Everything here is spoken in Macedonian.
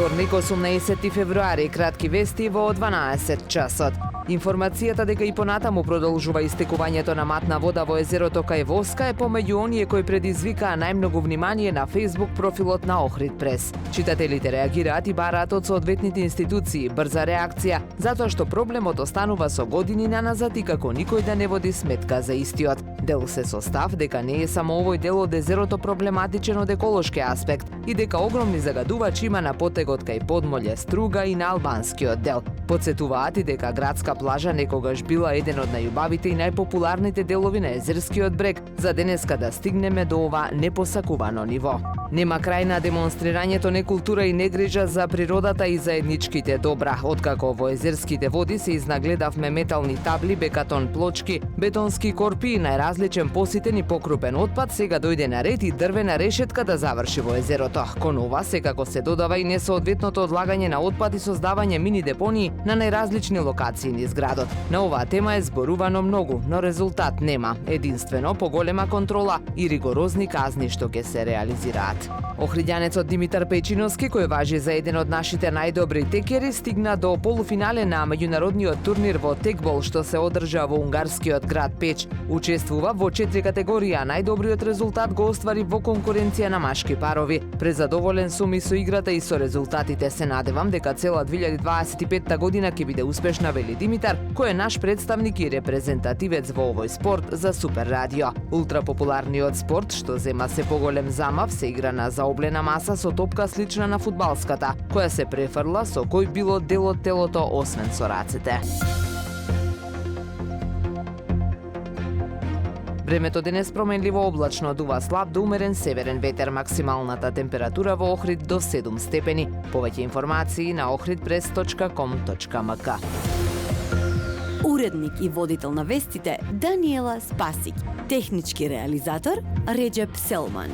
Вторник, 18 февруари, кратки вести во 12 часот. Информацијата дека и понатаму продолжува истекувањето на матна вода во езерото кај Воска е помеѓу оние кои предизвикаа најмногу внимание на Facebook профилот на Охрид Прес. Читателите реагираат и бараат од соодветните институции брза реакција, затоа што проблемот останува со години наназад и како никој да не води сметка за истиот. Дел се со став дека не е само овој дел од езерото проблематичен од еколошки аспект и дека огромни загадувачи има на потегот кај Подмолје, Струга и на албанскиот дел. Подсетуваат и дека градска плажа некогаш била еден од најубавите и најпопуларните делови на езерскиот брег, за денеска да стигнеме до ова непосакувано ниво. Нема крај на демонстрирањето некултура и негрижа за природата и заедничките добра. Откако во езерските води се изнагледавме метални табли, бекатон плочки, бетонски корпи и најразличен поситен и покрупен отпад, сега дојде на ред и дрвена решетка да заврши во езерото. Кон ова секако се додава и несоодветното одлагање на отпад и создавање мини депонии на најразлични локации низ градот. На оваа тема е зборувано многу, но резултат нема. Единствено поголема контрола и ригорозни казни што ќе се реализираат. Охридјанецот Димитар Пејчиновски, кој важи за еден од нашите најдобри текери, стигна до полуфинале на меѓународниот турнир во текбол што се одржа во унгарскиот град Печ. Учествува во 4 категории, а најдобриот резултат го оствари во конкуренција на машки парови. Презадоволен сум и со играта и со резултатите. Се надевам дека цела 2025 година ќе биде успешна, вели Димитар, кој е наш представник и репрезентативец во овој спорт за Супер радио. Ултрапопуларниот спорт што зема се поголем замав се игра на заоблена маса со топка слична на фудбалската, која се префрла со кој било дел од телото освен со рацете. Времето денес променливо облачно, дува слаб до умерен северен ветер, максималната температура во Охрид до 7 степени. Повеќе информации на ohridpress.com.mk. Уредник и водител на вестите Даниела Спасик. Технички реализатор Реджеп Селман.